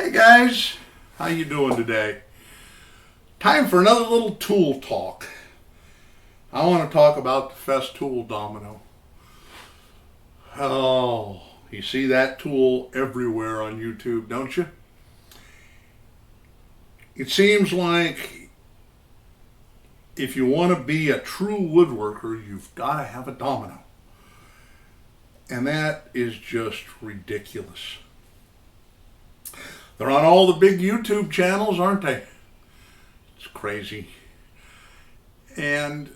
Hey guys, how you doing today? Time for another little tool talk. I want to talk about the Festool Domino. Oh, you see that tool everywhere on YouTube, don't you? It seems like if you want to be a true woodworker, you've got to have a domino. And that is just ridiculous. They're on all the big YouTube channels, aren't they? It's crazy. And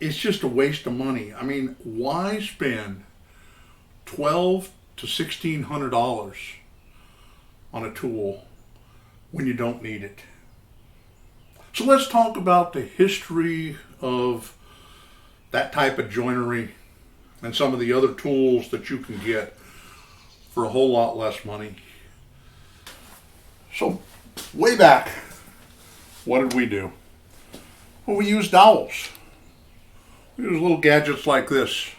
it's just a waste of money. I mean, why spend $1,200 to $1,600 on a tool when you don't need it? So let's talk about the history of that type of joinery and some of the other tools that you can get for a whole lot less money. So, way back, what did we do? Well, we used dowels. We used little gadgets like this.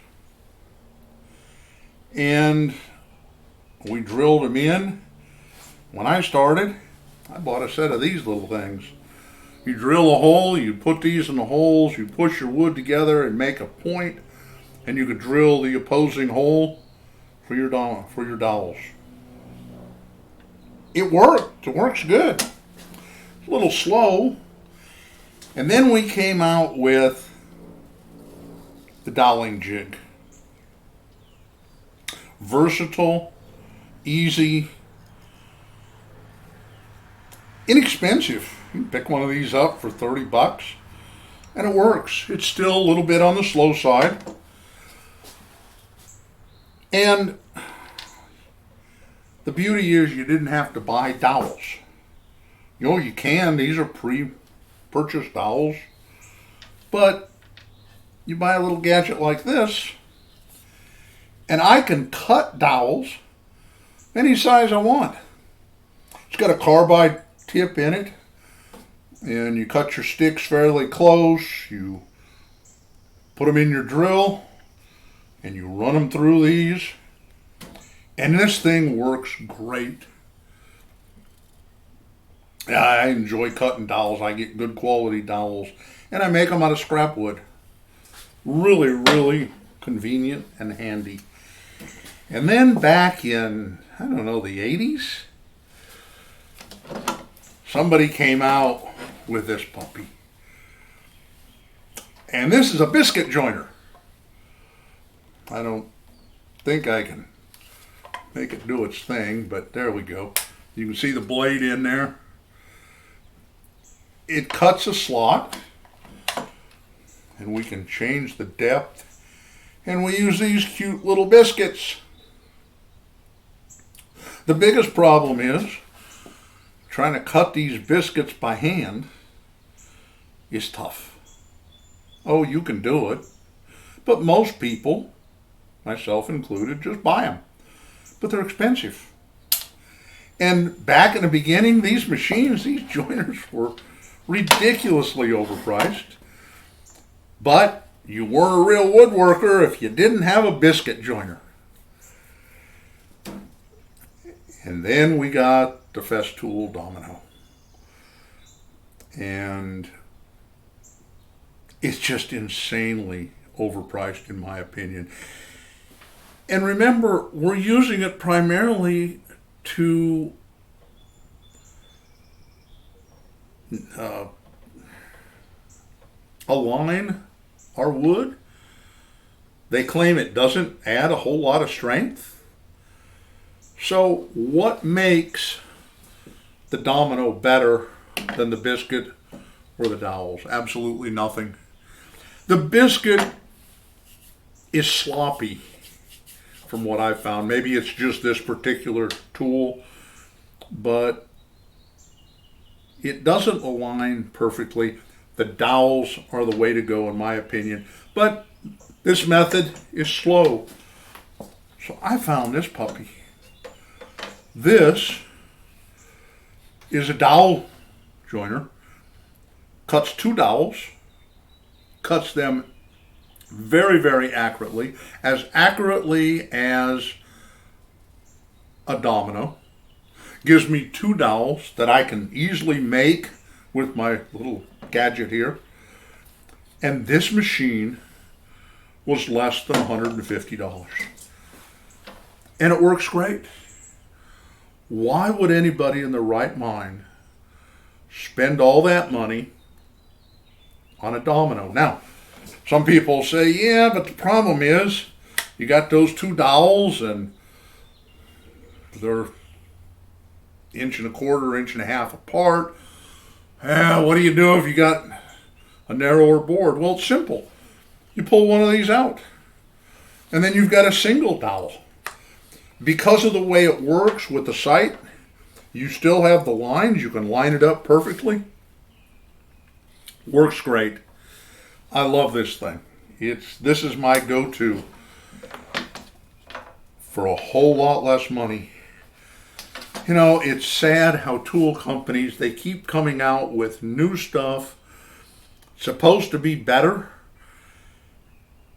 And we drilled them in. When I started, I bought a set of these little things. You drill a hole, you put these in the holes, you push your wood together and make a point, and you could drill the opposing hole for your dowels. It worked. It works good. It's a little slow. And then we came out with the doweling jig. Versatile, easy, inexpensive. You can pick one of these up for $30 and it works. It's still a little bit on the slow side. And the beauty is you didn't have to buy dowels. You know, you can. These are pre-purchased dowels. But you buy a little gadget like this, and I can cut dowels any size I want. It's got a carbide tip in it, and you cut your sticks fairly close. You put them in your drill, and you run them through these, and this thing works great. I enjoy cutting dowels. I get good quality dowels, and I make them out of scrap wood. Really, really convenient and handy. And then back in, I don't know, the 80s, somebody came out with this puppy. And this is a biscuit joiner. I don't think I can make it do its thing, but there we go. You can see the blade in there. It cuts a slot, and we can change the depth, and we use these cute little biscuits. The biggest problem is trying to cut these biscuits by hand is tough. Oh, you can do it, but most people, myself included, just buy them. But they're expensive. And back in the beginning, these machines, these joiners were ridiculously overpriced. But you weren't a real woodworker if you didn't have a biscuit joiner. And then we got the Festool Domino. And it's just insanely overpriced in my opinion. And remember, we're using it primarily to align our wood. They claim it doesn't add a whole lot of strength. So what makes the domino better than the biscuit or the dowels? Absolutely nothing. The biscuit is sloppy from what I've found. Maybe it's just this particular tool, but it doesn't align perfectly. The dowels are the way to go in my opinion, but this method is slow. So I found this puppy. This is a dowel joiner. Cuts two dowels, cuts them very, very accurately as a domino, gives me 2 dowels that I can easily make with my little gadget here. And this machine was less than $150. And it works great. Why would anybody in their right mind spend all that money on a domino? Now, some people say, yeah, but the problem is you got those 2 dowels and they're 1.25 1.5 apart. What do you do if you got a narrower board? Well, it's simple. You pull one of these out, and then you've got a single dowel. Because of the way it works with the sight, you still have the lines. You can line it up perfectly. Works great. I love this thing. This is my go-to for a whole lot less money. You know, it's sad how tool companies, they keep coming out with new stuff supposed to be better,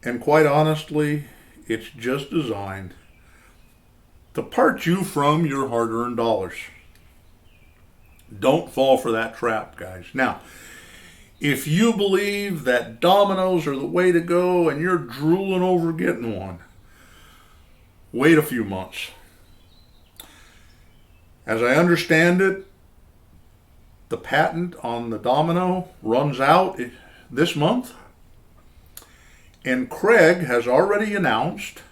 and quite honestly, it's just designed to part you from your hard-earned dollars. Don't fall for that trap, guys. Now, if you believe that dominoes are the way to go and you're drooling over getting one, wait a few months. As I understand it, the patent on the domino runs out this month, and Craig has already announced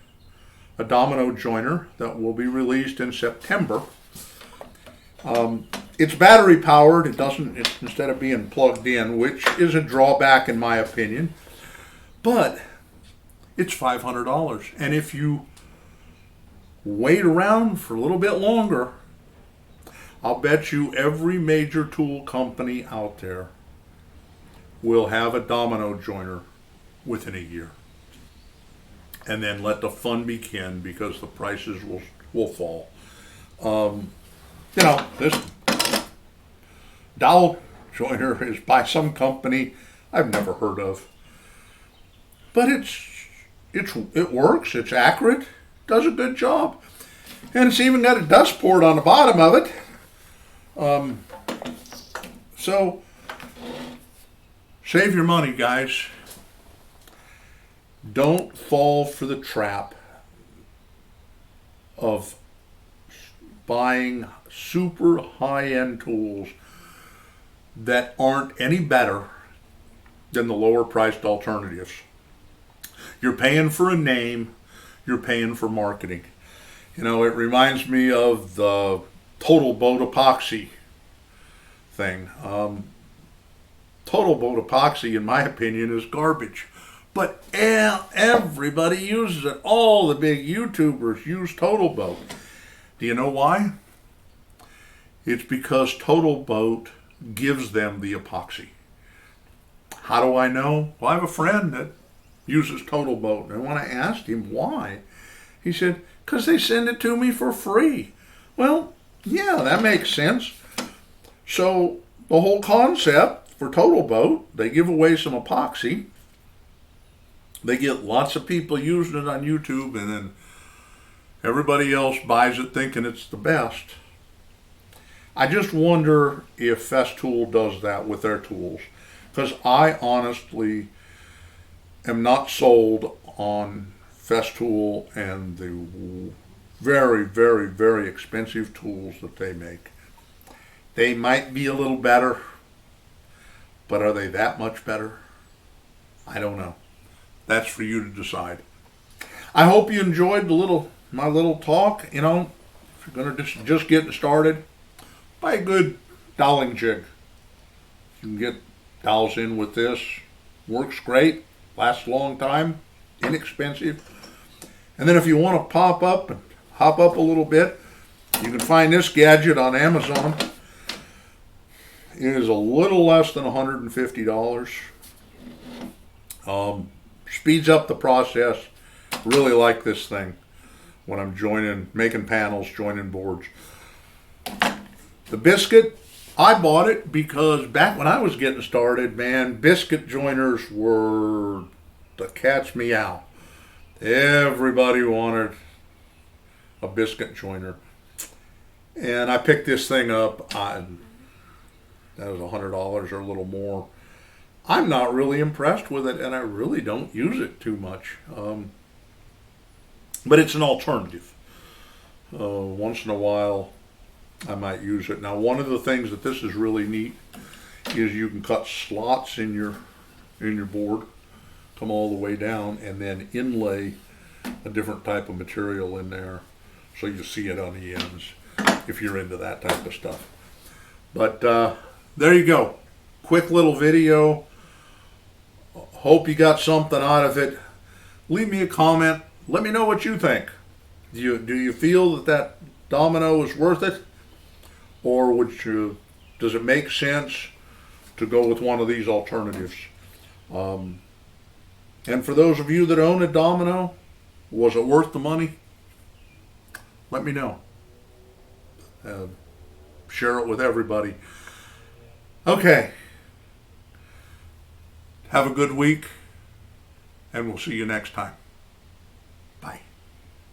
a domino joiner that will be released in September. It's battery powered. It's instead of being plugged in, which is a drawback in my opinion, but it's $500. And if you wait around for a little bit longer, I'll bet you every major tool company out there will have a domino joiner within a year. And then let the fun begin, because the prices will fall. This dowel joiner is by some company I've never heard of. But it works, it's accurate, does a good job. And it's even got a dust port on the bottom of it. So save your money, guys. Don't fall for the trap of buying super high-end tools that aren't any better than the lower priced alternatives. You're paying for a name, you're paying for marketing. You know, it reminds me of the Total Boat epoxy thing. Total Boat epoxy, in my opinion, is garbage. But everybody uses it. All the big YouTubers use Total Boat. Do you know why? It's because Total Boat gives them the epoxy. How do I know? Well, I have a friend that uses Total Boat, and when I asked him why, he said, because they send it to me for free. Well, yeah, that makes sense. So the whole concept for Total Boat, they give away some epoxy. They get lots of people using it on YouTube, and then everybody else buys it thinking it's the best. I just wonder if Festool does that with their tools, because I honestly am not sold on Festool and the very, very, very expensive tools that they make. They might be a little better, but are they that much better? I don't know. That's for you to decide. I hope you enjoyed my little talk. You know, if you're gonna just getting started, buy a good doweling jig. You can get dowels in with this. Works great, lasts a long time, inexpensive. And then if you want to pop up and hop up a little bit, you can find this gadget on Amazon. It is a little less than $150. Speeds up the process. Really like this thing when I'm making panels, joining boards. The biscuit, I bought it because back when I was getting started, man, biscuit joiners were the cat's meow. Everybody wanted a biscuit joiner. And I picked this thing up. That was $100 or a little more. I'm not really impressed with it, and I really don't use it too much. But it's an alternative. Once in a while, I might use it. Now, one of the things that this is really neat is you can cut slots in your board, come all the way down, and then inlay a different type of material in there, so you see it on the ends if you're into that type of stuff. But there you go. Quick little video. Hope you got something out of it. Leave me a comment. Let me know what you think. Do you feel that domino is worth it? Or does it make sense to go with one of these alternatives? And for those of you that own a domino, was it worth the money? Let me know. Share it with everybody. Okay. Have a good week, and we'll see you next time.